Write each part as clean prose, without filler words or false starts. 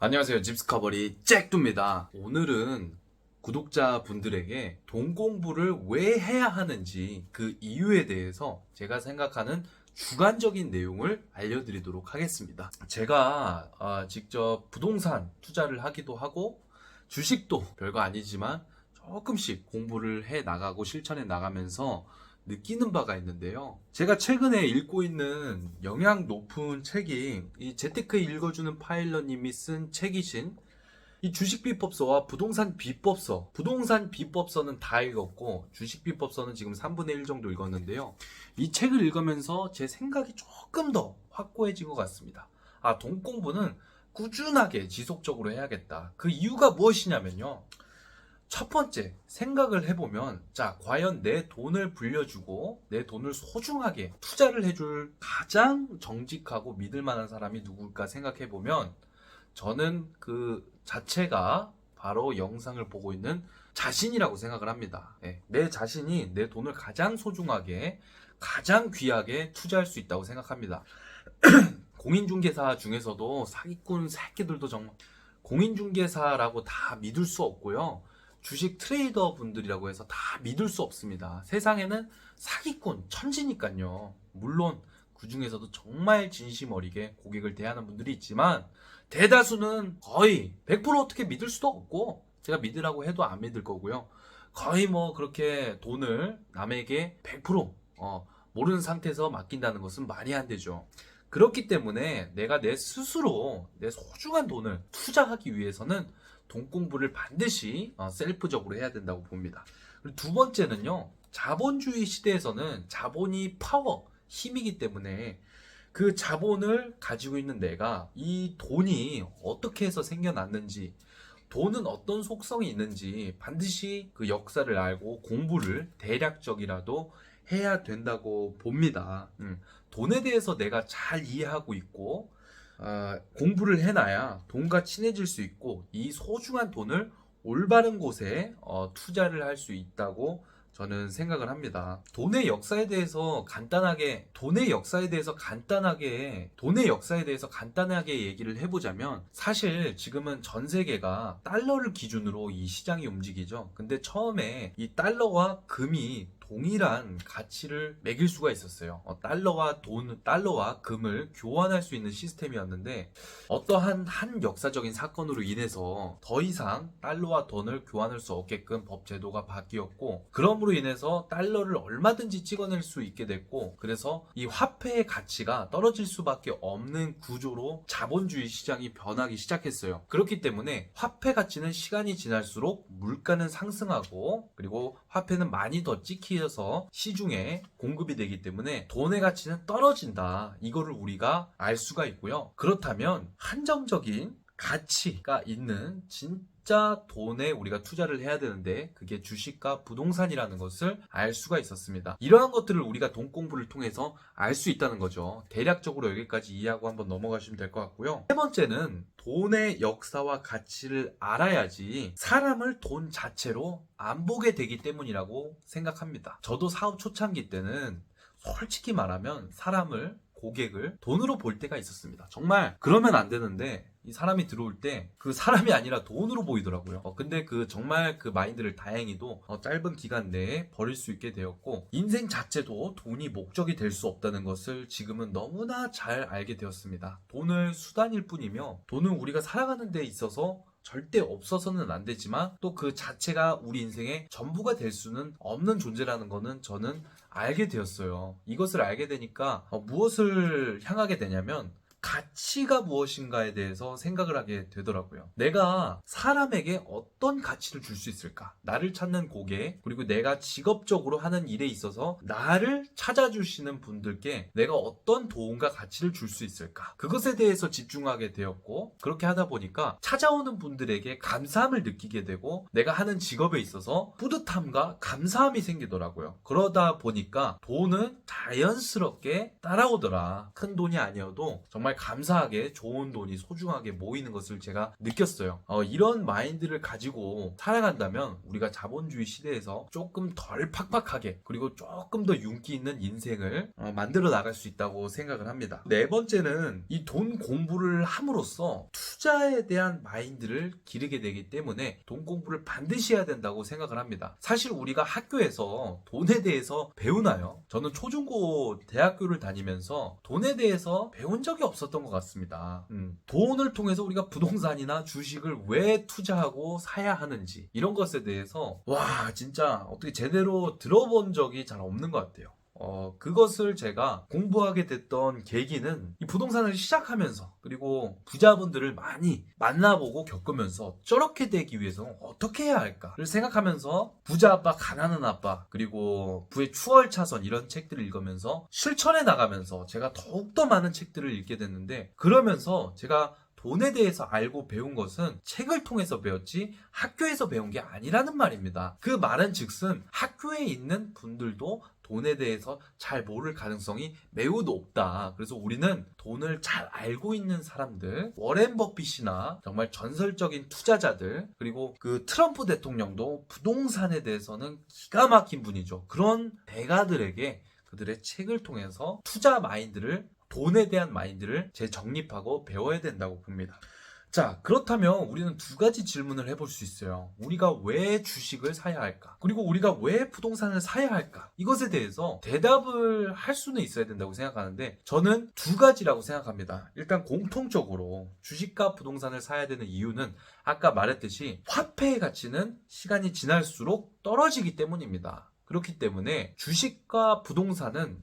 안녕하세요. 집스커버리 잭두입니다. 오늘은 구독자분들에게 돈 공부를 왜 해야 하는지 그 이유에 대해서 제가 생각하는 주관적인 내용을 알려드리도록 하겠습니다. 제가 직접 부동산 투자를 하기도 하고 주식도 별거 아니지만 조금씩 공부를 해 나가고 실천해 나가면서 느끼는 바가 있는데요. 제가 최근에 읽고 있는 영향 높은 책이 이 재테크 읽어주는 파일럿님이 쓴 책이신 이 주식 비법서와 부동산 비법서. 부동산 비법서는 다 읽었고 주식 비법서는 지금 3분의 1 정도 읽었는데요. 이 책을 읽으면서 제 생각이 조금 더 확고해진 것 같습니다. 돈 공부는 꾸준하게 지속적으로 해야겠다. 그 이유가 무엇이냐면요. 첫 번째, 생각을 해보면, 과연 내 돈을 불려주고, 내 돈을 소중하게 투자를 해줄 가장 정직하고 믿을 만한 사람이 누굴까 생각해보면, 저는 그 자체가 바로 영상을 보고 있는 자신이라고 생각을 합니다. 내 자신이 내 돈을 가장 소중하게, 가장 귀하게 투자할 수 있다고 생각합니다. 공인중개사 중에서도 사기꾼 새끼들도 정말, 공인중개사라고 다 믿을 수 없고요. 주식 트레이더 분들이라고 해서 다 믿을 수 없습니다. 세상에는 사기꾼 천지니까요. 물론 그 중에서도 정말 진심 어리게 고객을 대하는 분들이 있지만 대다수는 거의 100% 어떻게 믿을 수도 없고 제가 믿으라고 해도 안 믿을 거고요. 거의 그렇게 돈을 남에게 100% 모르는 상태에서 맡긴다는 것은 말이 안 되죠. 그렇기 때문에 내가 내 스스로 내 소중한 돈을 투자하기 위해서는 돈 공부를 반드시 셀프적으로 해야 된다고 봅니다. 그리고 두 번째는요. 자본주의 시대에서는 자본이 파워, 힘이기 때문에 그 자본을 가지고 있는 내가 이 돈이 어떻게 해서 생겨났는지 돈은 어떤 속성이 있는지 반드시 그 역사를 알고 공부를 대략적이라도 해야 된다고 봅니다. 돈에 대해서 내가 잘 이해하고 있고 공부를 해놔야 돈과 친해질 수 있고 이 소중한 돈을 올바른 곳에 투자를 할 수 있다고 저는 생각을 합니다. 돈의 역사에 대해서 간단하게 얘기를 해보자면 사실 지금은 전 세계가 달러를 기준으로 이 시장이 움직이죠. 근데 처음에 이 달러와 금이 동일한 가치를 매길 수가 있었어요. 달러와 금을 교환할 수 있는 시스템이었는데 어떠한 역사적인 사건으로 인해서 더 이상 달러와 돈을 교환할 수 없게끔 법 제도가 바뀌었고 그럼으로 인해서 달러를 얼마든지 찍어낼 수 있게 됐고 그래서 이 화폐의 가치가 떨어질 수밖에 없는 구조로 자본주의 시장이 변하기 시작했어요. 그렇기 때문에 화폐 가치는 시간이 지날수록 물가는 상승하고 그리고 화폐는 많이 더 찍혀서 시중에 공급이 되기 때문에 돈의 가치는 떨어진다. 이거를 우리가 알 수가 있고요. 그렇다면 한정적인 가치가 있는 진짜 돈에 우리가 투자를 해야 되는데 그게 주식과 부동산이라는 것을 알 수가 있었습니다. 이러한 것들을 우리가 돈 공부를 통해서 알 수 있다는 거죠. 대략적으로 여기까지 이해하고 한번 넘어가시면 될 것 같고요. 세 번째는 돈의 역사와 가치를 알아야지 사람을 돈 자체로 안 보게 되기 때문이라고 생각합니다. 저도 사업 초창기 때는 솔직히 말하면 고객을 돈으로 볼 때가 있었습니다. 정말 그러면 안 되는데 이 사람이 들어올 때 그 사람이 아니라 돈으로 보이더라고요. 근데 정말 그 마인드를 다행히도 짧은 기간 내에 버릴 수 있게 되었고 인생 자체도 돈이 목적이 될 수 없다는 것을 지금은 너무나 잘 알게 되었습니다. 돈은 수단일 뿐이며 돈은 우리가 살아가는 데 있어서 절대 없어서는 안 되지만 또 그 자체가 우리 인생의 전부가 될 수는 없는 존재라는 거는 저는 알게 되었어요. 이것을 알게 되니까 무엇을 향하게 되냐면 가치가 무엇인가에 대해서 생각을 하게 되더라고요. 내가 사람에게 어떤 가치를 줄 수 있을까? 나를 찾는 고객, 그리고 내가 직업적으로 하는 일에 있어서 나를 찾아주시는 분들께 내가 어떤 도움과 가치를 줄 수 있을까? 그것에 대해서 집중하게 되었고, 그렇게 하다 보니까 찾아오는 분들에게 감사함을 느끼게 되고, 내가 하는 직업에 있어서 뿌듯함과 감사함이 생기더라고요. 그러다 보니까 돈은 자연스럽게 따라오더라. 큰 돈이 아니어도 정말 정말 감사하게 좋은 돈이 소중하게 모이는 것을 제가 느꼈어요. 이런 마인드를 가지고 살아간다면 우리가 자본주의 시대에서 조금 덜 팍팍하게 그리고 조금 더 윤기 있는 인생을 만들어 나갈 수 있다고 생각을 합니다. 네 번째는 이 돈 공부를 함으로써 투자에 대한 마인드를 기르게 되기 때문에 돈 공부를 반드시 해야 된다고 생각을 합니다. 사실 우리가 학교에서 돈에 대해서 배우나요? 저는 초중고 대학교를 다니면서 돈에 대해서 배운 적이 없었던 것 같습니다. 돈을 통해서 우리가 부동산이나 주식을 왜 투자하고 사야 하는지 이런 것에 대해서 진짜 어떻게 제대로 들어본 적이 잘 없는 것 같아요. 그것을 제가 공부하게 됐던 계기는 이 부동산을 시작하면서 그리고 부자분들을 많이 만나보고 겪으면서 저렇게 되기 위해서는 어떻게 해야 할까를 생각하면서 부자 아빠, 가난한 아빠 그리고 부의 추월차선 이런 책들을 읽으면서 실천해 나가면서 제가 더욱더 많은 책들을 읽게 됐는데 그러면서 제가 돈에 대해서 알고 배운 것은 책을 통해서 배웠지 학교에서 배운 게 아니라는 말입니다. 그 말은 즉슨 학교에 있는 분들도 돈에 대해서 잘 모를 가능성이 매우 높다. 그래서 우리는 돈을 잘 알고 있는 사람들, 워렌 버핏이나 정말 전설적인 투자자들, 그리고 그 트럼프 대통령도 부동산에 대해서는 기가 막힌 분이죠. 그런 대가들에게 그들의 책을 통해서 투자 마인드를 돈에 대한 마인드를 재정립하고 배워야 된다고 봅니다. 자, 그렇다면 우리는 두 가지 질문을 해볼 수 있어요. 우리가 왜 주식을 사야 할까? 그리고 우리가 왜 부동산을 사야 할까? 이것에 대해서 대답을 할 수는 있어야 된다고 생각하는데 저는 두 가지라고 생각합니다. 일단 공통적으로 주식과 부동산을 사야 되는 이유는 아까 말했듯이 화폐의 가치는 시간이 지날수록 떨어지기 때문입니다. 그렇기 때문에 주식과 부동산은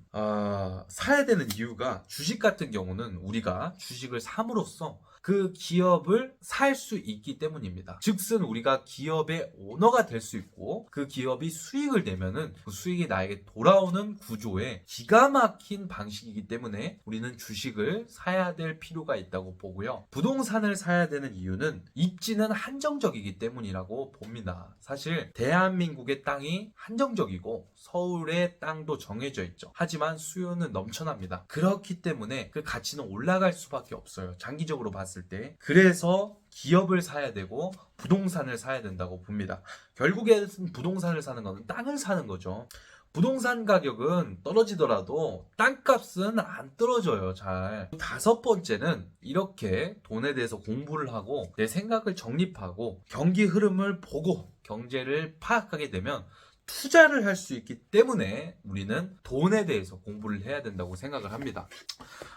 사야 되는 이유가 주식 같은 경우는 우리가 주식을 삼으로써 그 기업을 살 수 있기 때문입니다. 즉슨 우리가 기업의 오너가 될 수 있고 그 기업이 수익을 내면은 그 수익이 나에게 돌아오는 구조의 기가 막힌 방식이기 때문에 우리는 주식을 사야 될 필요가 있다고 보고요. 부동산을 사야 되는 이유는 입지는 한정적이기 때문이라고 봅니다. 사실 대한민국의 땅이 한정적이고 서울의 땅도 정해져 있죠. 하지만 수요는 넘쳐납니다. 그렇기 때문에 그 가치는 올라갈 수밖에 없어요. 장기적으로 봤을 때. 그래서 기업을 사야 되고 부동산을 사야 된다고 봅니다. 결국에는 부동산을 사는 거는 땅을 사는 거죠. 부동산 가격은 떨어지더라도 땅값은 안 떨어져요, 잘. 다섯 번째는 이렇게 돈에 대해서 공부를 하고 내 생각을 정립하고 경기 흐름을 보고 경제를 파악하게 되면 투자를 할 수 있기 때문에 우리는 돈에 대해서 공부를 해야 된다고 생각을 합니다.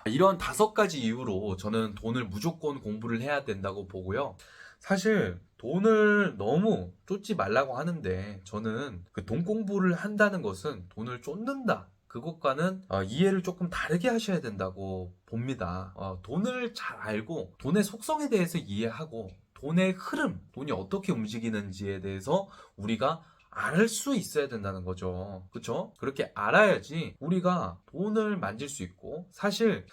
이런 다섯 가지 이유로 저는 돈을 무조건 공부를 해야 된다고 보고요. 사실 돈을 너무 쫓지 말라고 하는데 저는 그 돈 공부를 한다는 것은 돈을 쫓는다. 그것과는 이해를 조금 다르게 하셔야 된다고 봅니다. 돈을 잘 알고 돈의 속성에 대해서 이해하고 돈의 흐름, 돈이 어떻게 움직이는지에 대해서 우리가 알 수 있어야 된다는 거죠. 그렇죠? 그렇게 알아야지 우리가 돈을 만질 수 있고 사실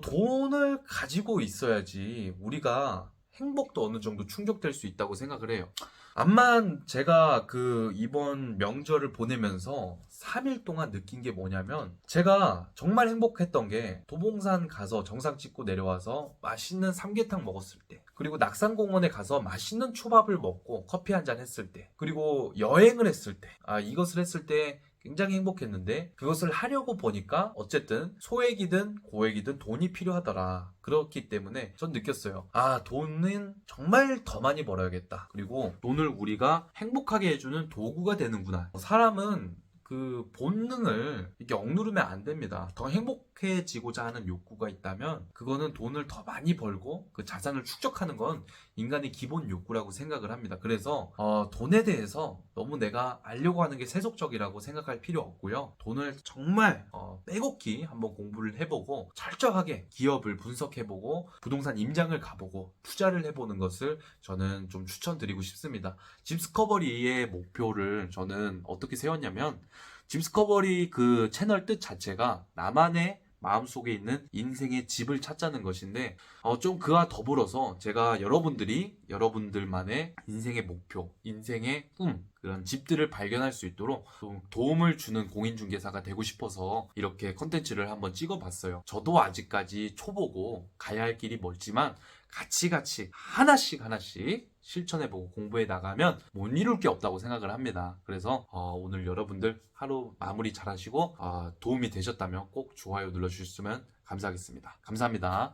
돈을 가지고 있어야지 우리가 행복도 어느 정도 충족될 수 있다고 생각을 해요. 암만 제가 이번 명절을 보내면서 3일 동안 느낀 게 뭐냐면 제가 정말 행복했던 게 도봉산 가서 정상 찍고 내려와서 맛있는 삼계탕 먹었을 때 그리고 낙산공원에 가서 맛있는 초밥을 먹고 커피 한잔 했을 때 그리고 여행을 했을 때 이것을 했을 때 굉장히 행복했는데 그것을 하려고 보니까 어쨌든 소액이든 고액이든 돈이 필요하더라. 그렇기 때문에 전 느꼈어요. 돈은 정말 더 많이 벌어야겠다. 그리고 돈을 우리가 행복하게 해주는 도구가 되는구나. 사람은 그 본능을 이렇게 억누르면 안 됩니다. 더 행복해지고자 하는 욕구가 있다면 그거는 돈을 더 많이 벌고 그 자산을 축적하는 건 인간의 기본 욕구라고 생각을 합니다. 그래서 돈에 대해서 너무 내가 알려고 하는 게 세속적이라고 생각할 필요 없고요. 돈을 정말 빼곡히 한번 공부를 해보고 철저하게 기업을 분석해보고 부동산 임장을 가보고 투자를 해보는 것을 저는 좀 추천드리고 싶습니다. 짐스커버리의 목표를 저는 어떻게 세웠냐면 짐스커버리 그 채널 뜻 자체가 나만의 마음속에 있는 인생의 집을 찾자는 것인데 좀 그와 더불어서 제가 여러분들만의 인생의 목표, 인생의 꿈, 그런 집들을 발견할 수 있도록 좀 도움을 주는 공인중개사가 되고 싶어서 이렇게 컨텐츠를 한번 찍어봤어요. 저도 아직까지 초보고 가야 할 길이 멀지만 같이 하나씩 실천해보고 공부해 나가면 못 이룰 게 없다고 생각을 합니다. 그래서 오늘 여러분들 하루 마무리 잘 하시고 도움이 되셨다면 꼭 좋아요 눌러주셨으면 감사하겠습니다. 감사합니다.